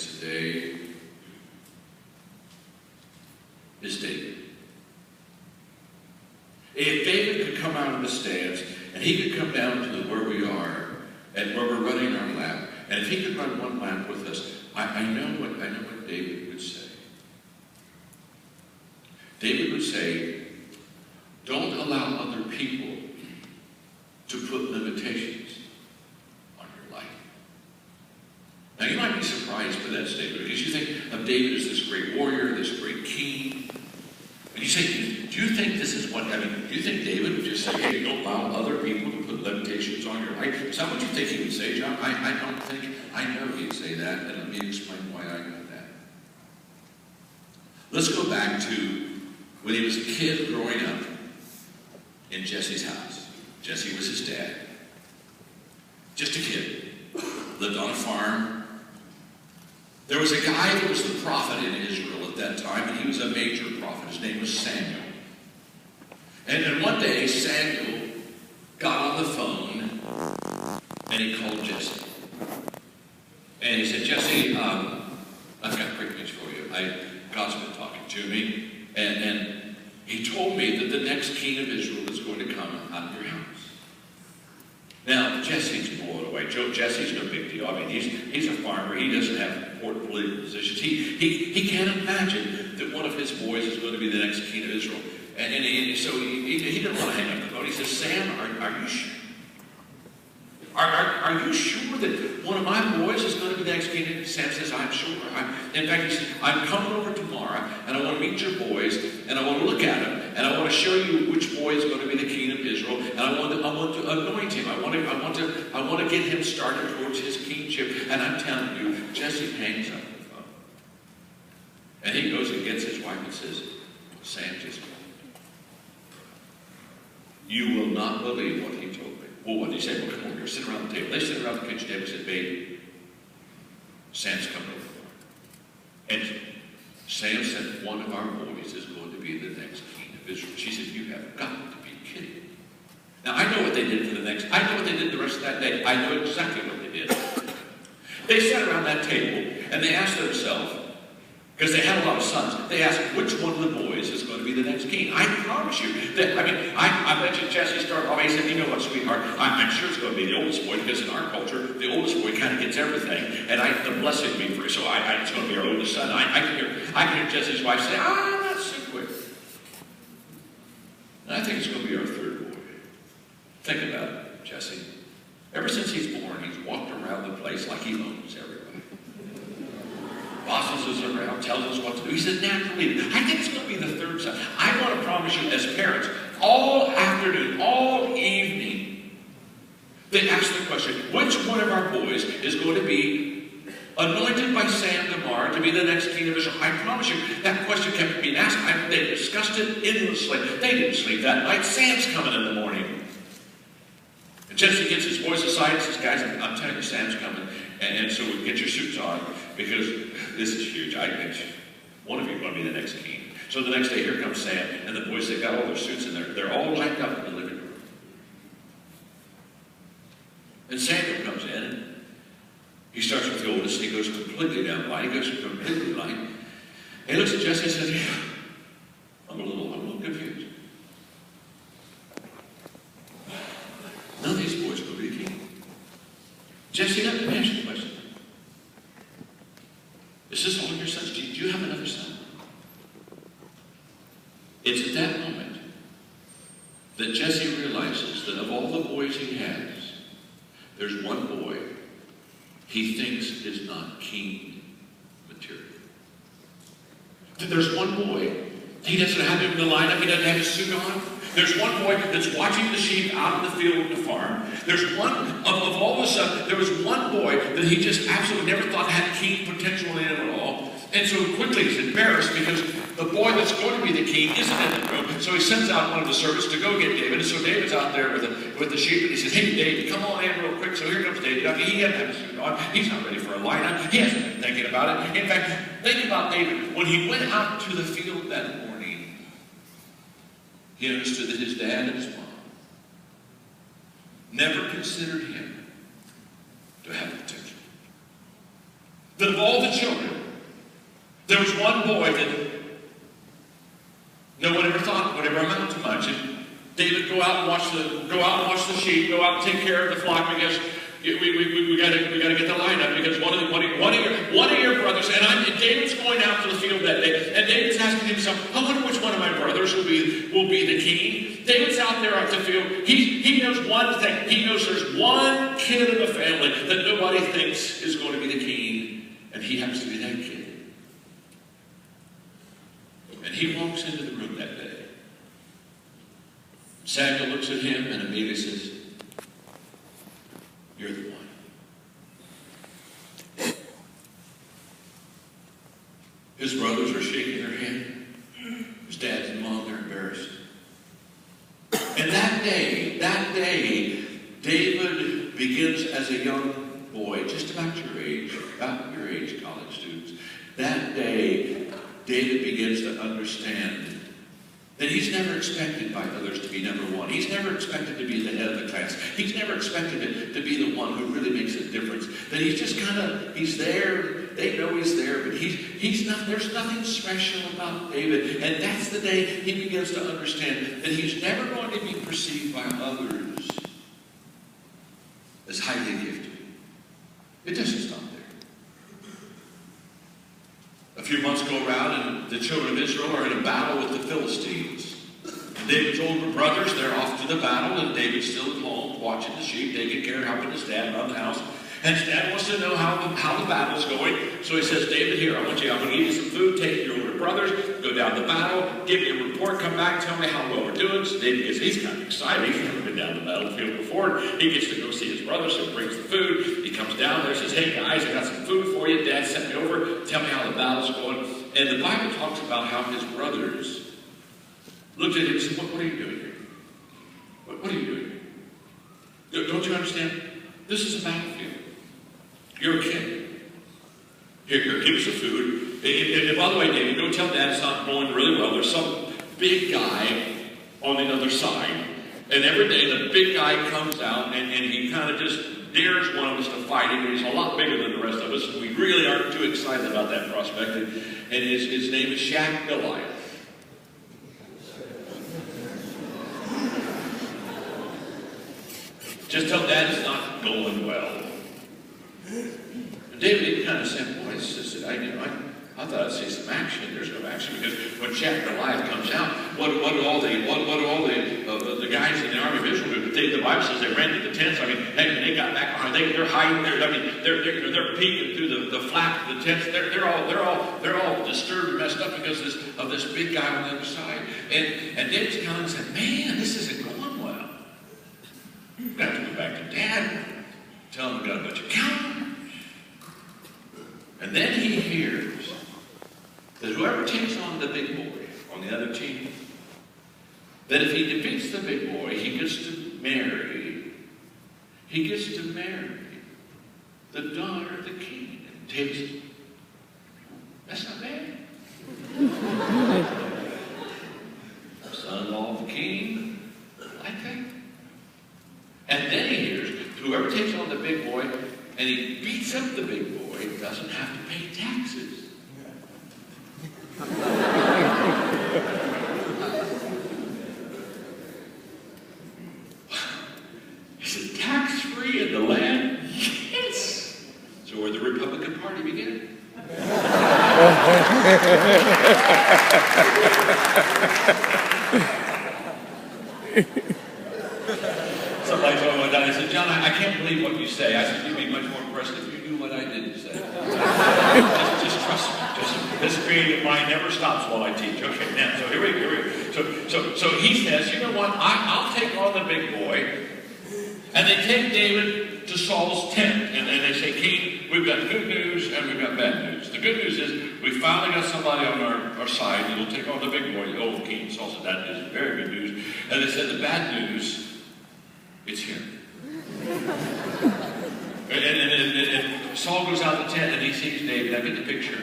stands today is David. If David could come out of the stands and he could come down to where we are and where we're running our lap, and if he could run one lap with us, I know what David would say. David would say, don't allow other people to put limitations on your life. Now you might be surprised by that statement because you think of David as this great warrior, this great king. And you say, do you think this is what, do you think David would just say, hey, don't allow other people to put limitations on your life? Is that what you think he would say, John? I don't think, I know he'd say that, and let me explain why I know that. Let's go back to when he was a kid growing up in Jesse's house. Jesse was his dad. Just a kid. Lived on a farm. There was a guy that was the prophet in Israel at that time, and he was a major prophet. His name was Samuel. And then one day, Samuel got on the phone, and he called Jesse. And he said, Jesse, I've got great news for you. God's been talking to me, and he told me that the next king of Israel is going to come out of your house. Now, Jesse's blown away. Jesse's no big deal. He's a farmer. He doesn't have important political positions. He can't imagine that one of his boys is going to be the next king of Israel. So he didn't want to hang up the phone. He says, Sam, are you sure? Are you sure that one of my boys is going to be the next king? And Sam says, I'm sure. In fact, he said, I'm coming over tomorrow, and I want to meet your boys, and I want to look at them, and I want to show you which boy is going to be the king of Israel, and I want to anoint him. I want to get him started towards his kingship. And I'm telling you, Jesse hangs up the phone. And he goes and gets his wife and says, Sam just called. You will not believe what he told me. Well, what did he say? Well, come over here, sit around the table. They sit around the kitchen table and said, baby, Sam's coming over. And Sam said, one of our boys is going to be the next king of Israel. She said, you have got to be kidding me. Now, I know what they did I know what they did the rest of that day. I know exactly what they did. They sat around that table and they asked themselves, because they had a lot of sons, they asked which one of the boys is going to be the next king. I promise you that, I mentioned Jesse started off, he said, you know what, sweetheart, I'm sure it's going to be the oldest boy, because in our culture, the oldest boy kind of gets everything, and the blessing be for, so it's going to be our oldest son. I can hear Jesse's wife say, not so quick. And I think it's going to be our third boy. Think about it, Jesse. Ever since he's born, he's walked around the place like he owns everybody. Bosses us around, tells us what to do. He said, naturally, I think it's going to be the third son. I want to promise you, as parents, all afternoon, all evening, they ask the question, which one of our boys is going to be anointed by Sam tomorrow to be the next king of Israel? I promise you, that question kept being asked. They discussed it endlessly. They didn't sleep that night. Sam's coming in the morning. And Jesse gets his boys aside and says, guys, I'm telling you, Sam's coming. And so get your suits on, because this is huge. One of you is going to be the next king. So the next day, here comes Sam, and the boys, they've got all their suits, and they're all lined up in the living room. And Samuel comes in, and he starts with the oldest, and he goes completely down the line. He goes completely line. And he looks at Jesse and says, yeah, I'm a little confused. None of these boys will be king. Jesse, let me ask you a question. Is this all your sons? Do you have another son? It's at that moment that Jesse realizes that of all the boys he has, there's one boy he thinks is not king material. That there's one boy, he doesn't have him in the lineup, he doesn't have his suit on. There's one boy that's watching the sheep out in the field of the farm. There's one, of all of a sudden, there was one boy that he just absolutely never thought had king potential in him at all. And so quickly he's embarrassed because the boy that's going to be the king isn't in the room. So he sends out one of the servants to go get David. And so David's out there with the sheep, and he says, hey, David, come on in real quick. So here comes David. He hasn't had a suit on. He's not ready for a lineup. He hasn't been thinking about it. In fact, think about David. When he went out to the field that morning, he understood that his dad and his mom never considered him to have potential. That of all the children, there was one boy that no one ever thought would ever amount to much. And David, go out and watch the sheep, go out and take care of the flock, because we got to get the line up, because one of your brothers, and David's going out to the field that day, and David's asking himself, I wonder which one of my brothers will be the king. David's out there on the field. He knows one thing. He knows there's one kid in the family that nobody thinks is going to be the king, and he happens to be that kid. And he walks into the room that day. Samuel looks at him and immediately says, you're the one. His brothers are shaking their head. His dad and mom, they're embarrassed. And that day, David begins as a young boy, just about your age, college students. That day, David begins to understand that he's never expected by others to be number one. He's never expected to be the head of the class. He's never expected to be the one who really makes a difference. That he's just he's there. They know he's there, but he's not. There's nothing special about David. And that's the day he begins to understand that he's never going to be perceived by others as highly gifted. It doesn't stop there. A few months go around, and the children of Israel are in a battle with the Philistines. And David's older brothers, they're off to the battle, and David's still at home watching the sheep, taking care of helping his dad around the house. And his dad wants to know how the battle's going. So he says, David, here, I'm going to give you some food, take your older brothers, go down the battle, give me a report, come back, tell me how well we're doing. So David he's kind of excited. He's never been down the battlefield before. He gets to go see his brothers, so he brings the food. He comes down there and says, hey guys, I got some food for you. Dad sent me over. Tell me how the battle's going. And the Bible talks about how his brothers looked at him and said, what are you doing here? What are you doing here? Don't you understand? This is a battlefield. You're a kid. Here, give us the food. And by the way, David, go tell Dad it's not going really well. There's some big guy on the other side. And every day the big guy comes out and he kind of just dares one of us to fight him. He's a lot bigger than the rest of us. We really aren't too excited about that prospect. And his name is Shaq Goliath. Just tell Dad it's not going well. And David kind of said, boy, I thought I'd see some action. There's no action, because when Shaq Goliath comes out, what do all the guys in the army of Israel do? The Bible says they ran to the tents. I mean, they got back behind. They're hiding there. I mean, they're peeking through the flap of the tents. They're all disturbed and messed up because of this big guy on the other side. And David's kind of said, man, this isn't going well. We've got to go back to Dad. Tell him we got a bunch of counters. And then he hears that whoever takes on the big boy on the other team, that if he defeats the big boy, he gets to marry the daughter of the king. And David says, that's not bad. Son-in-law of the king, I like that. And then he hears whoever takes on the big boy and he beats up the big boy doesn't have to pay taxes. He said, tax-free in the land? Yes! So where the Republican Party began. Somebody told me one time, I said, John, I can't believe what you say. I said, you'd be much more impressed if you knew what I didn't say. just trust me. This creative mind never stops while I teach. Okay, now, so here we go. So he says, you know what, I'll take on the big boy. And they take David to Saul's tent. And they say, King, we've got good news and we've got bad news. The good news is we finally got somebody on our side that will take on the big boy. The old king. Saul said, that is very good news. And they said, the bad news, it's him. And Saul goes out the tent and he sees David. I get the picture.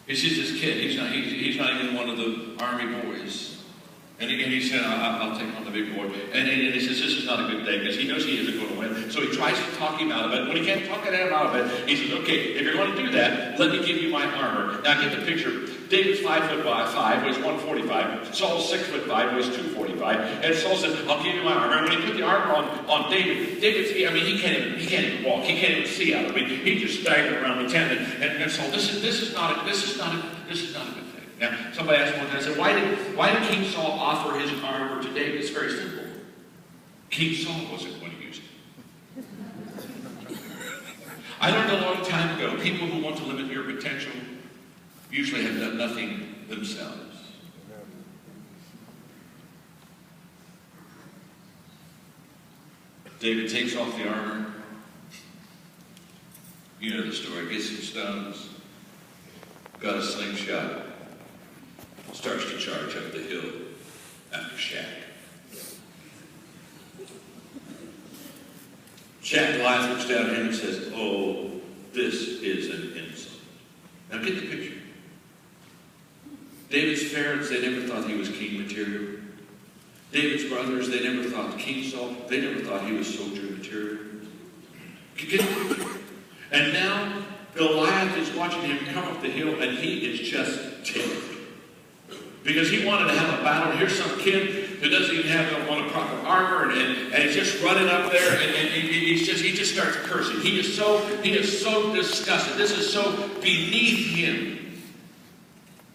He sees this kid. He's not even one of the army boys. And he said, I'll take on the big boy. And he says, this is not a good day, because he knows he isn't going to win. So he tries to talk him out of it. When he can't talk him out of it, he says, okay, if you're going to do that, let me give you my armor. Now get the picture. David's 5'5", weighs 145. Saul's 6'5", weighs 245. And Saul says, I'll give you my armor. And when he put the armor on David, he can't even walk. He can't even see out of it. He just staggered around the tent. And so this is not a good thing. Now, somebody asked one time, I said, why did King Saul offer his armor to David? It's very simple. King Saul wasn't going to use it. I learned a long time ago, people who want to limit your potential usually have done nothing themselves. David takes off the armor. You know the story. Gets some stones. Got a slingshot. Starts to charge up the hill after Shaq. Goliath looks down at him and says, oh, this is an insult. Now get the picture. David's parents, they never thought he was king material. David's brothers, they never thought King Saul, they never thought he was soldier material. Get the picture. And now Goliath is watching him come up the hill, and he is just tickled. Because he wanted to have a battle. Here's some kid who doesn't even have on a proper armor, and he's just running up there, and he just starts cursing. He is so disgusted. This is so beneath him.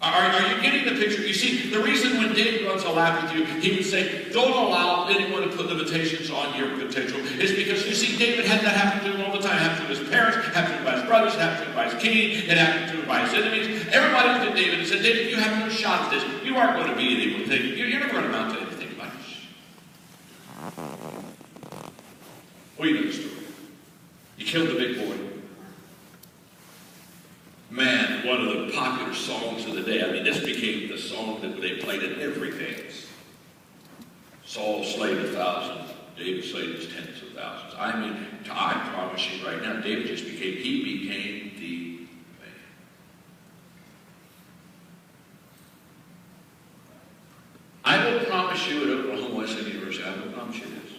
Are you getting the picture? You see, the reason when David runs a lap with you, he would say, don't allow anyone to put limitations on your potential. It's because, you see, David had that happen to him all the time. It happened to his parents, it happened to him by his brothers, it happened to him by his king, it happened to him by his enemies. Everybody looked at David and said, David, you have no shot at this. You aren't going to be anything. You're never going to amount to anything much. Well, you know the story. He killed the big boy. Man, one of the popular songs of the day. I mean, this became the song that they played at every dance. Saul slayed 1,000. David slayed his tens of thousands. I mean, I promise you right now, David became the man. I will promise you at Oklahoma Wesleyan University, I will promise you this.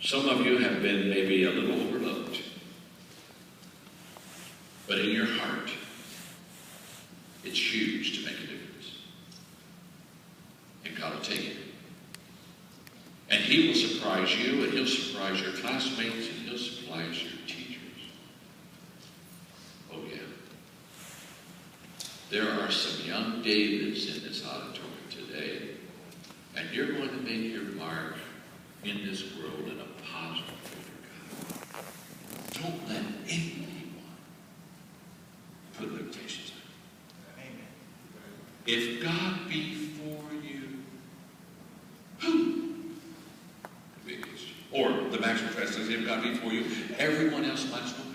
Some of you have been maybe a little overlooked. But in your heart, it's huge to make a difference. And God will take it. And He will surprise you, and He'll surprise your classmates, and He'll surprise your teachers. Oh, yeah. There are some young Davids in this auditorium today, and you're going to make your mark in this world in a positive way for God. Don't let anyone put limitations on it. Amen. If God be for you, who could be against you? Or the Maxwell translation, if God be for you, everyone else might as well